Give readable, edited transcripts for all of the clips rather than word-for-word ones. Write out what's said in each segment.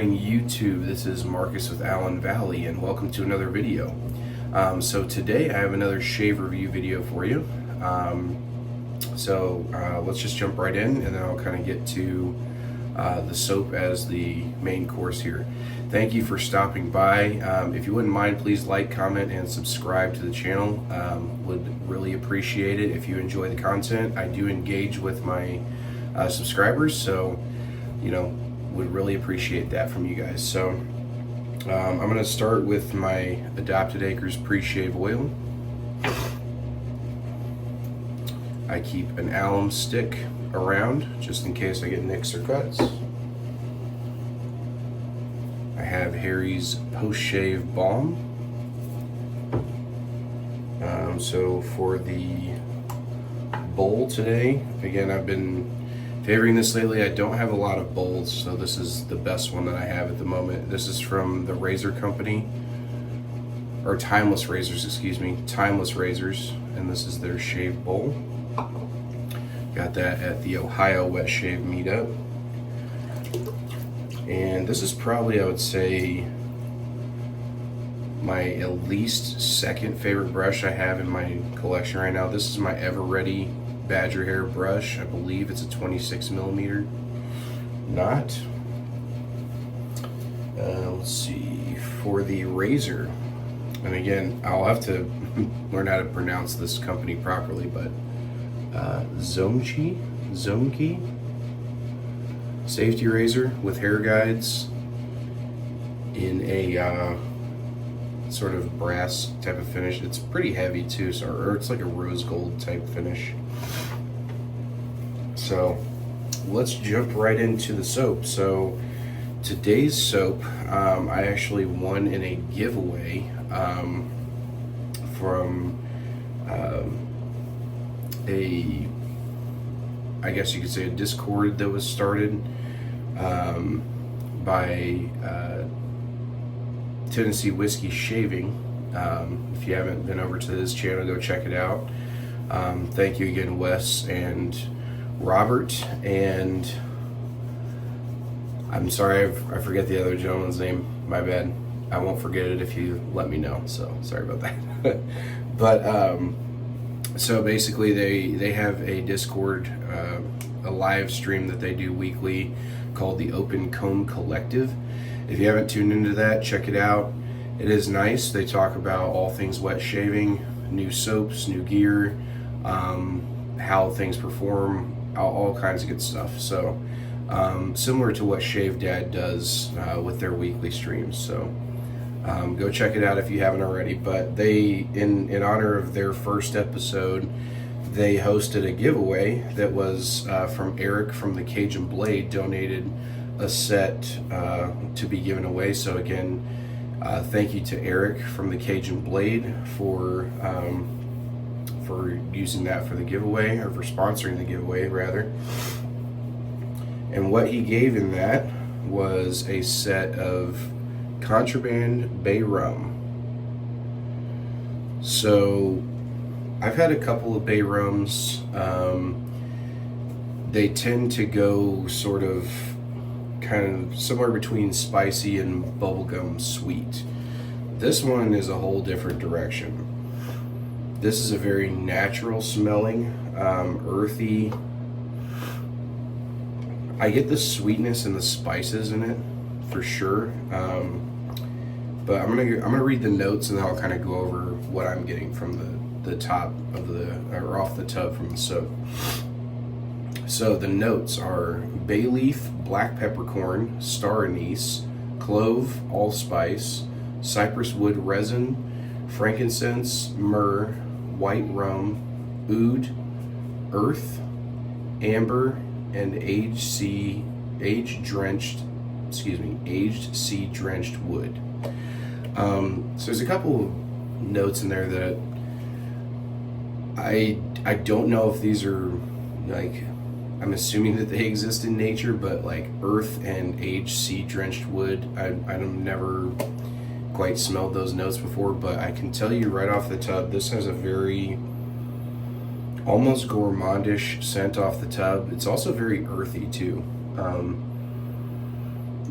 morning, YouTube. This is Marcus with AllenValley, and welcome to another video. So today I have another shave review video for you. Let's just jump right in, and then I'll kind of get to the soap as the main course here. Thank you for stopping by. If you wouldn't mind, please like, comment, and subscribe to the channel. Would really appreciate it if you enjoy the content. I do engage with my subscribers, so would really appreciate that from you guys. So I'm going to start with my Adopted Acres pre-shave oil. I keep an alum stick around just in case I get nicks or cuts. I have Harry's post-shave balm. So for the bowl today, again, I've been favoring this lately. I don't have a lot of bowls, so this is the best one that I have at the moment. This is from the Razor Company, or Timeless Razors, excuse me, Timeless Razors, and this is their shave bowl. Got that at the Ohio Wet Shave Meetup. And this is probably, I would say, my at least second favorite brush I have in my collection right now. This is my Ever Ready Badger hair brush. I believe it's a 26mm knot. Let's see, for the razor, and again, I'll have to learn how to pronounce this company properly, but Zonki safety razor with hair guides in a sort of brass type of finish. It's pretty heavy too, or it's like a rose gold type finish. So let's jump right into the soap. So today's soap, I actually won in a giveaway from I guess you could say a Discord that was started by Tennessee Whiskey Shaving. If you haven't been over to this channel, go check it out. Thank you again, Wes and Robert, and I'm sorry I forget the other gentleman's name, my bad. I won't forget it if you let me know, so sorry about that. But so basically they have a Discord, a live stream that they do weekly called the Open Comb Collective. If you haven't tuned into that, check it out. It is nice. They talk about all things wet shaving, new soaps, new gear, how things perform, all kinds of good stuff. So similar to what Shave Dad does with their weekly streams. So go check it out if you haven't already. But they, in honor of their first episode, they hosted a giveaway that was from Eric from the Cajun Blade, donated a set to be given away. So again, thank you to Eric from the Cajun Blade for using that for the giveaway, or for sponsoring the giveaway rather. And what he gave in that was a set of Contraband Bay Rum. So I've had a couple of Bay Rums. They tend to go sort of kind of somewhere between spicy and bubblegum sweet. This one is a whole different direction. This is a very natural smelling, earthy. I get the sweetness and the spices in it for sure. But I'm gonna read the notes, and then I'll kind of go over what I'm getting from the top of or off the tub from the soap. So the notes are bay leaf, black peppercorn, star anise, clove, allspice, cypress wood resin, frankincense, myrrh, white rum, oud, earth, amber, and aged sea drenched wood. So there's a couple of notes in there that I don't know if these are, like, I'm assuming that they exist in nature, but like earth and aged sea drenched wood, I've never quite smelled those notes before, but I can tell you right off the tub, this has a very almost gourmandish scent off the tub. It's also very earthy too.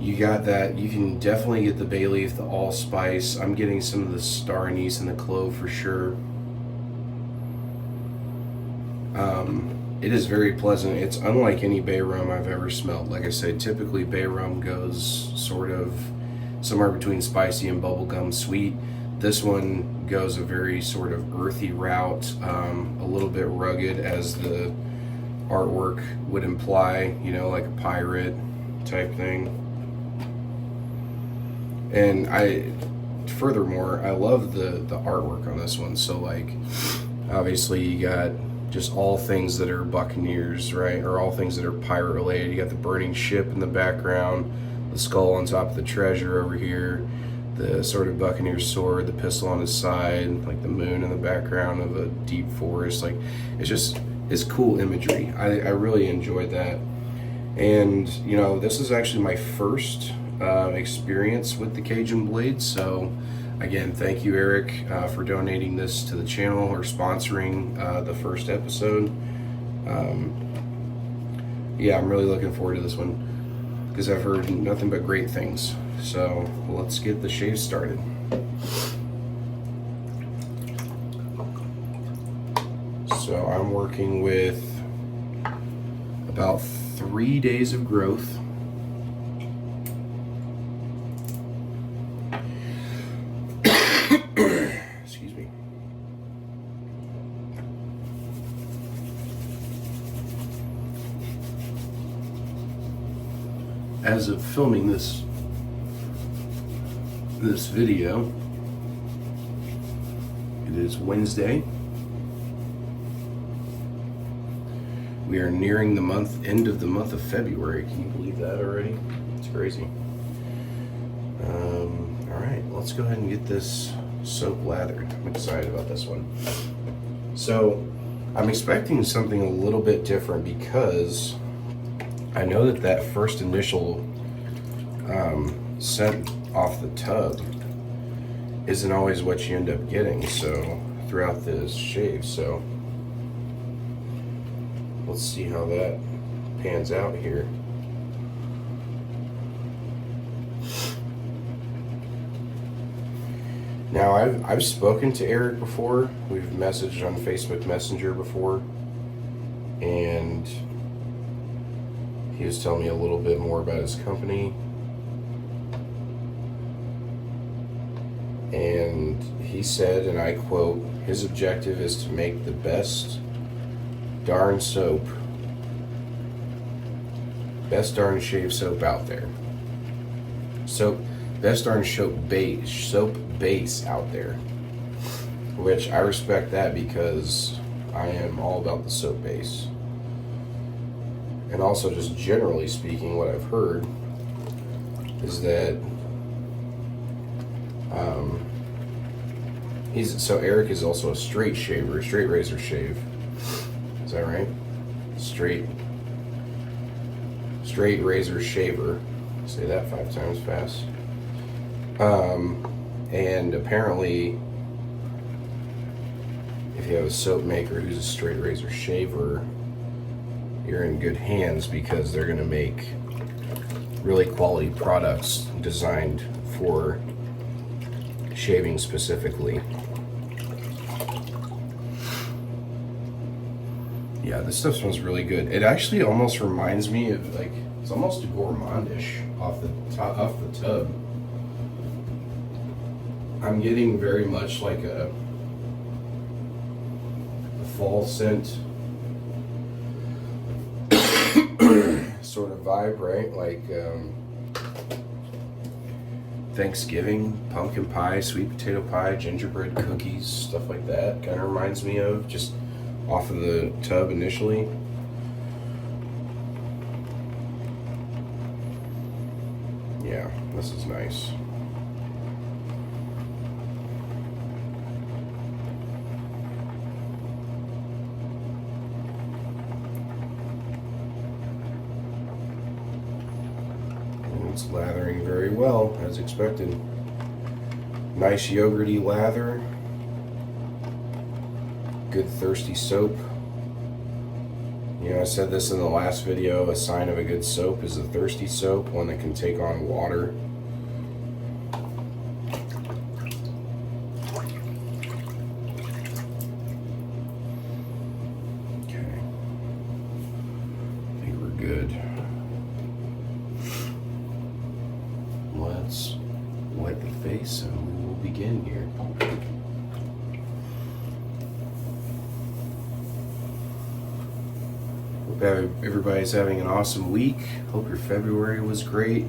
You got that. You can definitely get the bay leaf, the allspice. I'm getting some of the star anise and the clove for sure. It is very pleasant. It's unlike any bay rum I've ever smelled. Like I said, typically bay rum goes sort of somewhere between spicy and bubblegum sweet. This one goes a very sort of earthy route, a little bit rugged as the artwork would imply, you know, like a pirate type thing. And furthermore, I love the artwork on this one. So like, obviously you got just all things that are Buccaneers, right? Or all things that are pirate related. You got the burning ship in the background, the skull on top of the treasure over here, the sort of Buccaneer sword, the pistol on his side, like the moon in the background of a deep forest. Like, it's cool imagery. I really enjoyed that. And, you know, this is actually my first experience with the Cajun Blade. So, again, thank you, Eric, for donating this to the channel or sponsoring the first episode. Yeah, I'm really looking forward to this one because I've heard nothing but great things. So let's get the shave started. So I'm working with about 3 days of growth. Excuse me. As of filming this video, it is Wednesday. We are nearing the end of the month of February. Can you believe that already? It's crazy. All right, let's go ahead and get this soap lathered. I'm excited about this one. So I'm expecting something a little bit different because I know that first initial scent off the tub isn't always what you end up getting, so throughout this shave. So let's see how that pans out here. Now I've spoken to Eric before. We've messaged on Facebook Messenger before, and he was telling me a little bit more about his company. And he said, and I quote, his objective is to make the best darn soap, best darn shave soap out there. Best darn soap base out there. Which I respect that because I am all about the soap base. And also, just generally speaking, what I've heard is that Eric is also a straight shaver, straight razor shave. Is that right? Straight razor shaver. Say that 5 times fast. And apparently, if you have a soap maker who's a straight razor shaver, you're in good hands because they're going to make really quality products designed for shaving specifically. Yeah, this stuff smells really good. It actually almost reminds me of, like, it's almost gourmandish off the tub. I'm getting very much like a fall scent sort of vibe, right? Like Thanksgiving, pumpkin pie, sweet potato pie, gingerbread cookies, stuff like that. Kind of reminds me of just off of the tub initially. Yeah, this is nice. It's lathering very well, as expected. Nice yogurty lather. Good thirsty soap. You know, I said this in the last video, a sign of a good soap is a thirsty soap, one that can take on water. Okay. I think we're good. Let's wipe the face and we will begin here. Hope everybody's having an awesome week. Hope your February was great.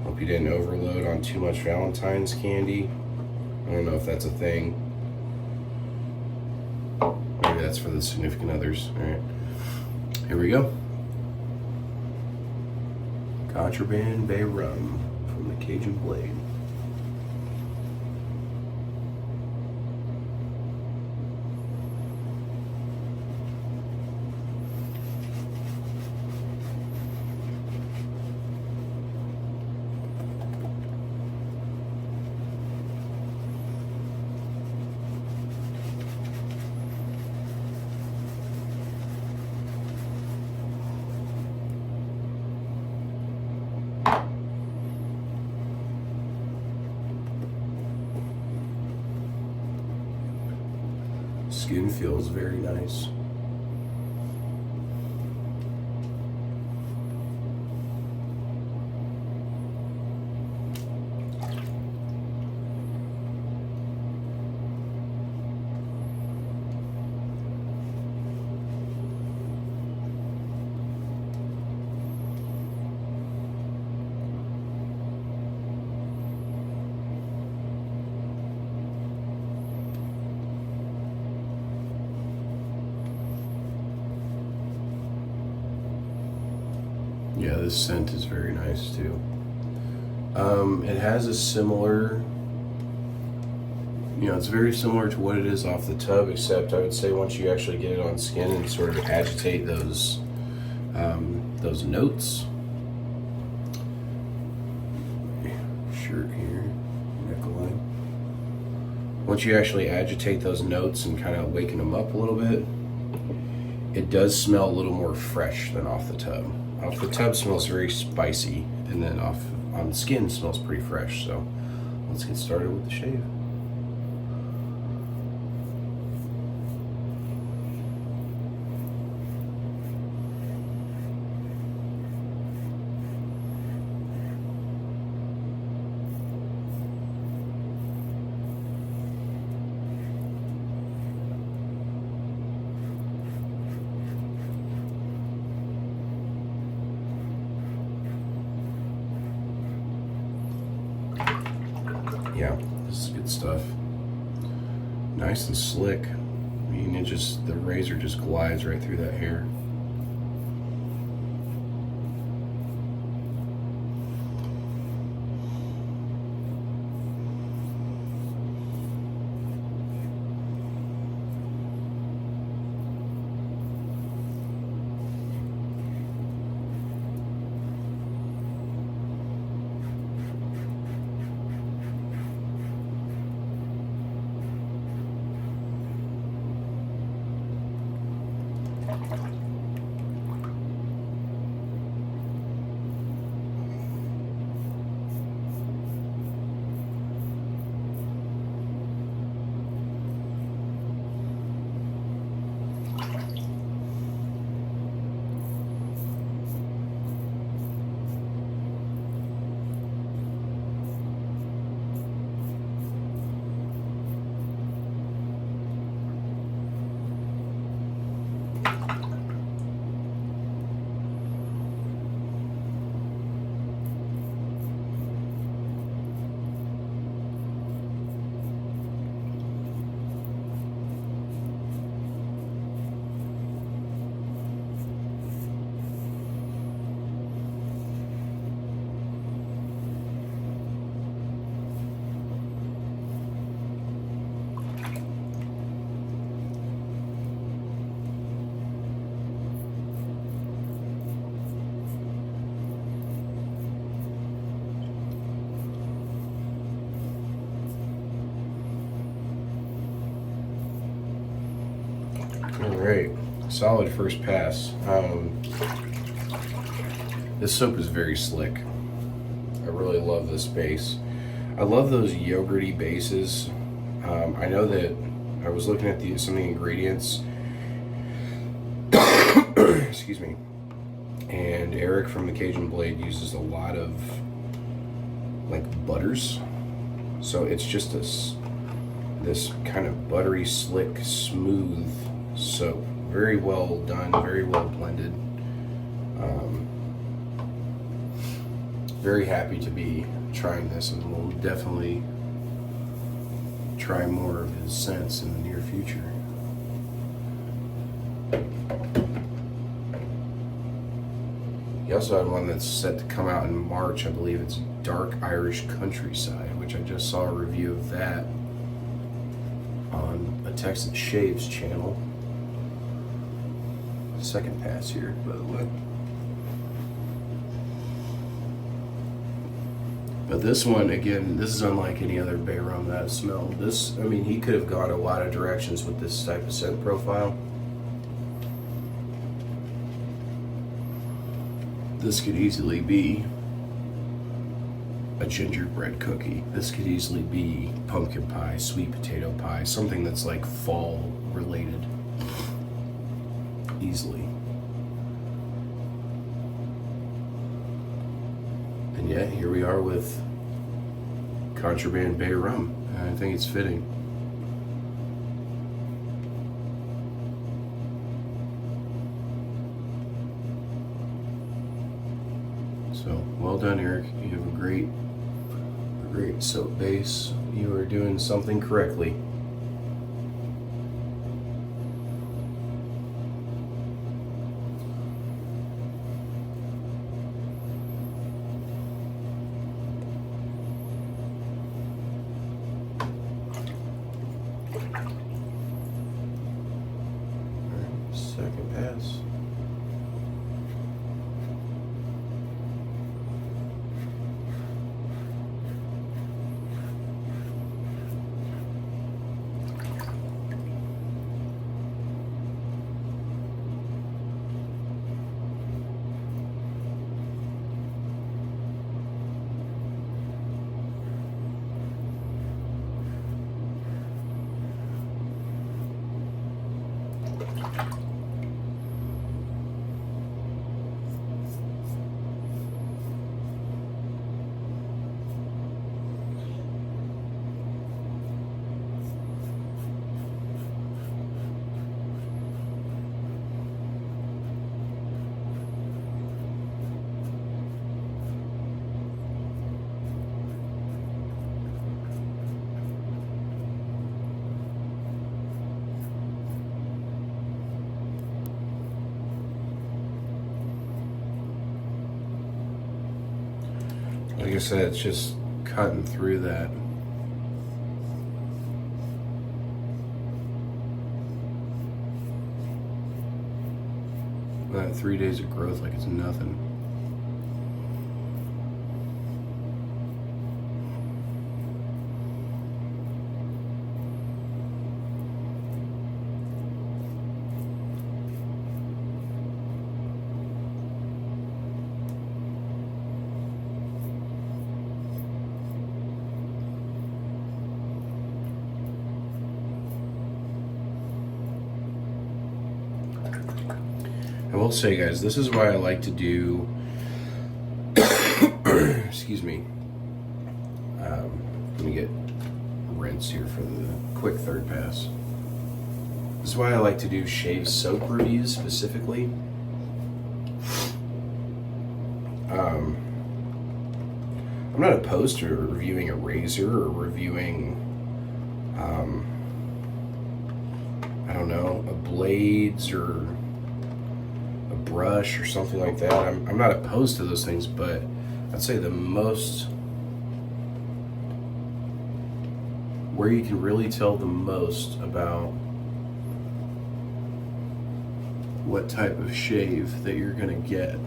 Hope you didn't overload on too much Valentine's candy. I don't know if that's a thing. Maybe that's for the significant others. All right, here we go. Contraband Bay Rum from the Cajun Blade. Skin feels very nice. Yeah, this scent is very nice too. It has a similar, it's very similar to what it is off the tub, except I would say once you actually get it on skin and sort of agitate those notes. Shirt here, neckline. Once you actually agitate those notes and kind of waken them up a little bit, it does smell a little more fresh than off the tub. Off the tub smells very spicy, and then on the skin smells pretty fresh. So let's get started with the shave. Yeah, this is good stuff. Nice and slick. I mean, the razor just glides right through that hair. All right, solid first pass. This soap is very slick. I really love this base. I love those yogurty bases. I know that I was looking at some of the ingredients. Excuse me. And Eric from the Cajun Blade uses a lot of like butters. So it's just this kind of buttery, slick, smooth soap. Very well done, very well blended. Very happy to be trying this, and we'll definitely try more of his scents in the near future. He also had one that's set to come out in March. I believe it's Dark Irish Countryside, which I just saw a review of that on a Texas Shaves channel. Second pass here, by the way. But this one, again, this is unlike any other Bay Rum that I've smelled. This, I mean, he could have gone a lot of directions with this type of scent profile. This could easily be a gingerbread cookie. This could easily be pumpkin pie, sweet potato pie, something that's like fall related. Easily. And yet, here we are with Contraband Bay Rum. I think it's fitting. So, well done, Eric. You have a great soap base. You are doing something correctly. Second pass. Like I said, it's just cutting through that. That 3 days of growth like it's nothing. I will say, guys, this is why I like to do excuse me, let me get rinse here for the quick third pass. This is why I like to do shave soap reviews specifically. I'm not opposed to reviewing a razor or reviewing I don't know, a blades or a brush or something like that. I'm not opposed to those things, but I'd say the most, where you can really tell the most about what type of shave that you're gonna get,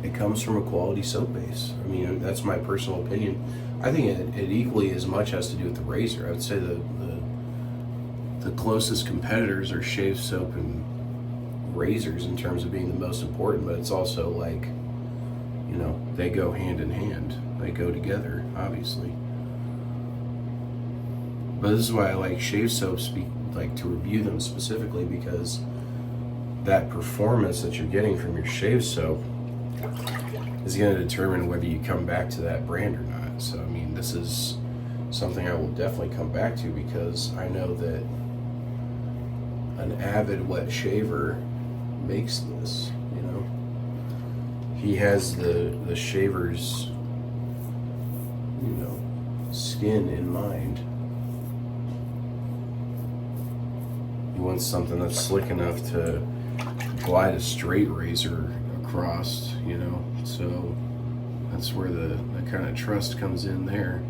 it comes from a quality soap base. I mean, that's my personal opinion. I think it equally as much has to do with the razor. I would say the the closest competitors are shave soap and razors in terms of being the most important, but it's also like, you know, they go hand in hand. They go together, obviously. But this is why I like shave soaps, like to review them specifically, because that performance that you're getting from your shave soap is going to determine whether you come back to that brand or not. So, I mean, this is something I will definitely come back to, because I know that an avid wet shaver makes this, you know. He has the shaver's, you know, skin in mind. He wants something that's slick enough to glide a straight razor across, you know. So that's where the kind of trust comes in there.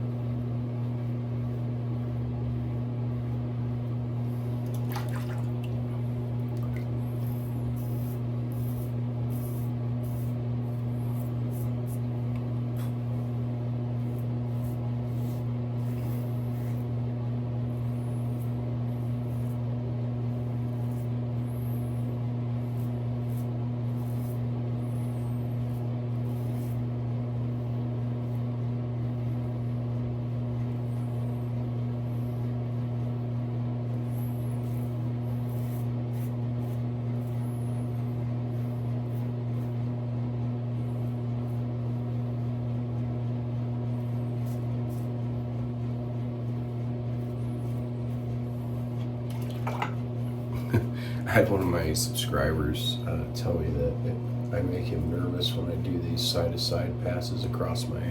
I had one of my subscribers tell me that I make him nervous when I do these side-to-side passes across my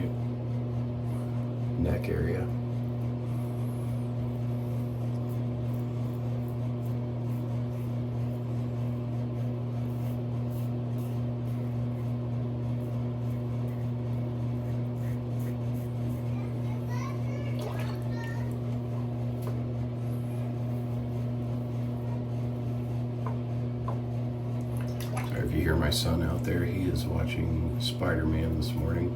neck area. If you hear my son out there, he is watching Spider-Man this morning.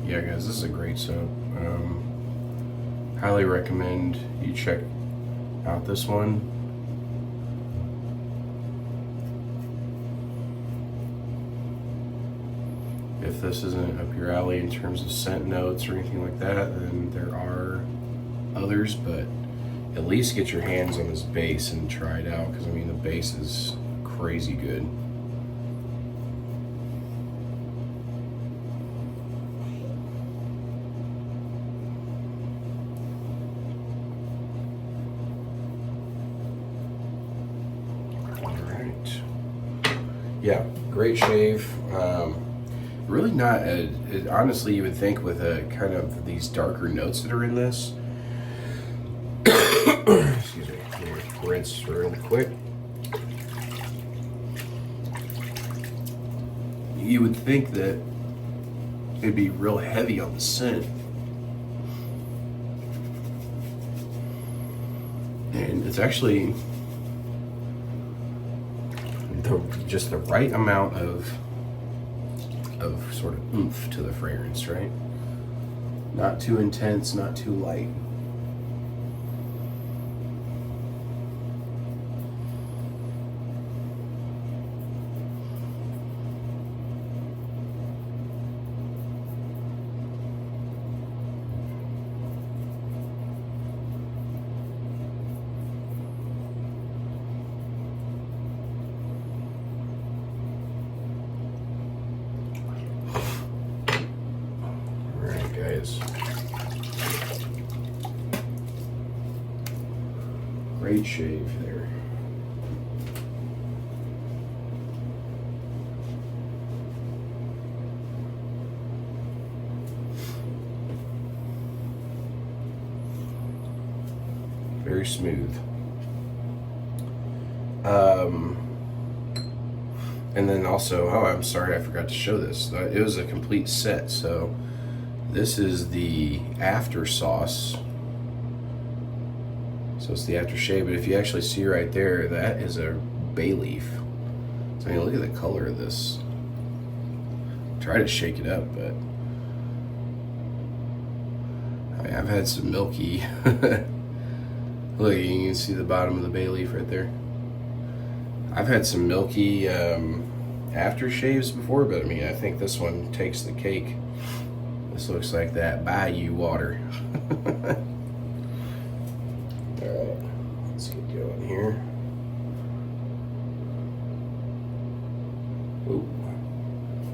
Yeah, guys, this is a great soap. Highly recommend you check out this one. If this isn't up your alley in terms of scent notes or anything like that, then there are others, but at least get your hands on this base and try it out, because I mean the base is crazy good. Yeah, great shave. Really not, honestly, you would think with a kind of these darker notes that are in this. Excuse me, let me rinse really quick. You would think that it'd be real heavy on the scent. And it's actually just the right amount of sort of oomph to the fragrance, right? Not too intense, not too light. Guys, great shave there. very smooth. And then also, oh, I'm sorry, I forgot to show this. It was a complete set. So this is the after sauce. So it's the aftershave, but if you actually see right there, that is a bay leaf. So I mean, look at the color of this. Try to shake it up, but I mean, I've had some milky. Look, you can see the bottom of the bay leaf right there. I've had some milky aftershaves before, but I mean, I think this one takes the cake. This looks like that bayou water. Alright, let's get going here. Ooh,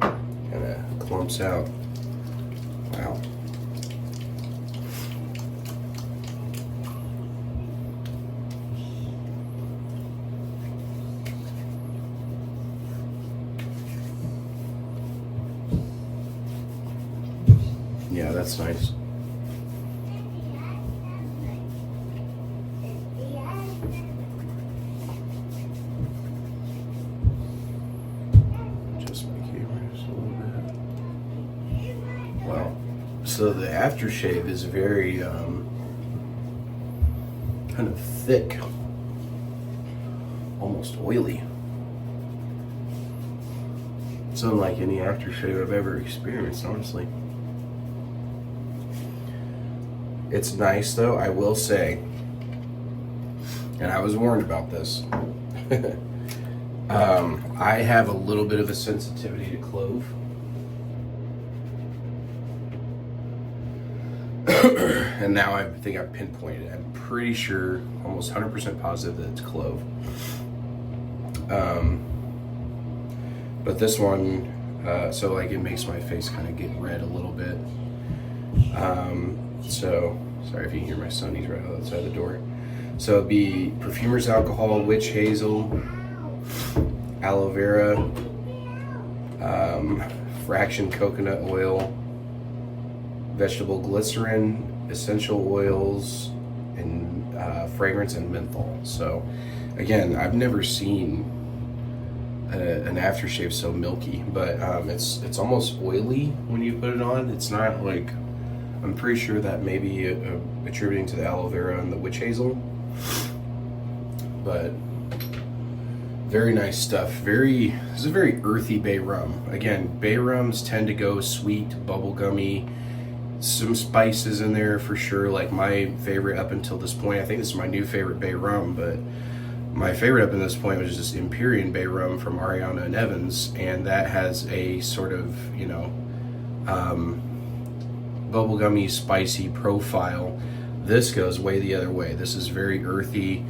kind of clumps out. Wow. Yeah, that's nice. Just my camera just a little bit. Wow. So the aftershave is very kind of thick, almost oily. It's unlike any aftershave I've ever experienced, honestly. It's nice though, I will say, and I was warned about this. I have a little bit of a sensitivity to clove. And now I think I've pinpointed it. I'm pretty sure, almost 100% positive that it's clove. But this one, so like it makes my face kind of get red a little bit. So, sorry if you can hear my son, he's right outside the door. So it'd be perfumer's alcohol, witch hazel, aloe vera, fraction coconut oil, vegetable glycerin, essential oils, and fragrance and menthol. So again, I've never seen an aftershave so milky, but it's almost oily when you put it on. It's not like, I'm pretty sure that may be attributing to the aloe vera and the witch hazel, but very nice stuff. This is a very earthy bay rum. Again, bay rums tend to go sweet, bubblegummy, some spices in there for sure. Like my favorite up until this point, I think this is my new favorite bay rum, but my favorite up until this point was just Empyrean Bay Rum from Ariana and Evans, and that has a sort of, you know, bubblegummy, spicy profile. This goes way the other way. This is very earthy,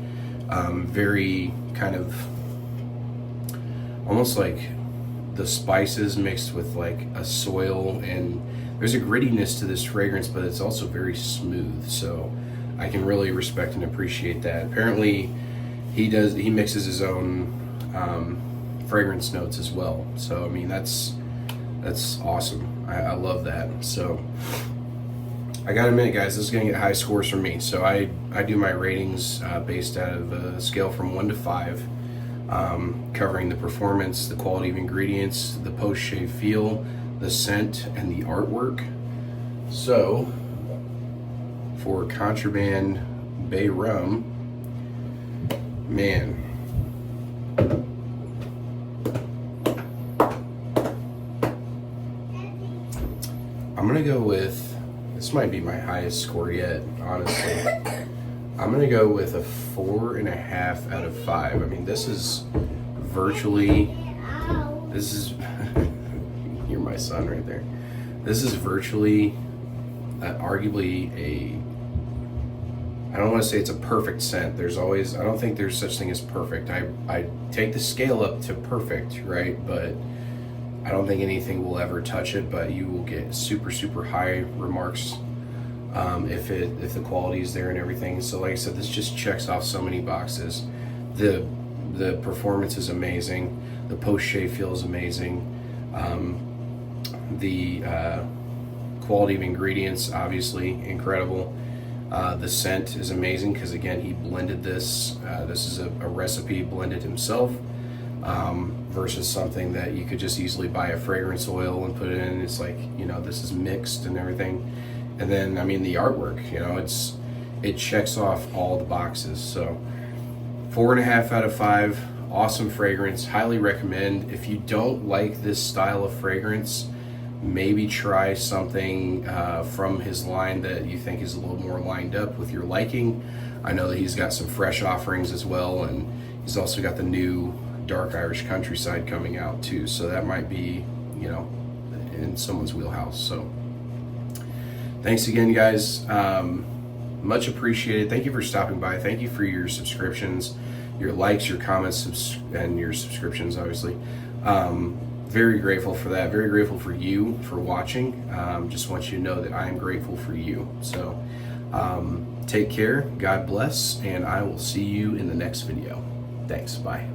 very kind of almost like the spices mixed with like a soil, and there's a grittiness to this fragrance, but it's also very smooth. So I can really respect and appreciate that. Apparently he mixes his own fragrance notes as well. So I mean, that's awesome. I love that. So I gotta admit, guys, this is gonna get high scores from me. So I do my ratings based out of a scale from 1 to 5, covering the performance, the quality of ingredients, the post-shave feel, the scent, and the artwork. So for Contraband Bay Rum, man, I'm gonna go with, this might be my highest score yet, honestly. I'm gonna go with a 4.5 out of 5. I mean, this is virtually, you're my son right there. This is virtually, arguably I don't want to say it's a perfect scent. There's always, I don't think there's such thing as perfect. I take the scale up to perfect, right? But I don't think anything will ever touch it, but you will get super, super high remarks if the quality is there and everything. So like I said, this just checks off so many boxes. The performance is amazing. The post-shave feels amazing. The quality of ingredients, obviously incredible. The scent is amazing because, again, he blended this. This is a recipe blended himself, versus something that you could just easily buy a fragrance oil and put it in. It's like, you know, this is mixed and everything. And then, I mean, the artwork, you know, it checks off all the boxes. So 4.5 out of 5. Awesome fragrance. Highly recommend. If you don't like this style of fragrance, maybe try something from his line that you think is a little more lined up with your liking. I know that he's got some fresh offerings as well, and he's also got the new Dark Irish Countryside coming out too, so that might be, you know, in someone's wheelhouse. So thanks again, guys. Much appreciated. Thank you for stopping by. Thank you for your subscriptions, your likes, your comments, and your subscriptions, obviously. Very grateful for that. Very grateful for you for watching. Just want you to know that I am grateful for you. So take care, God bless, and I will see you in the next video. Thanks. Bye.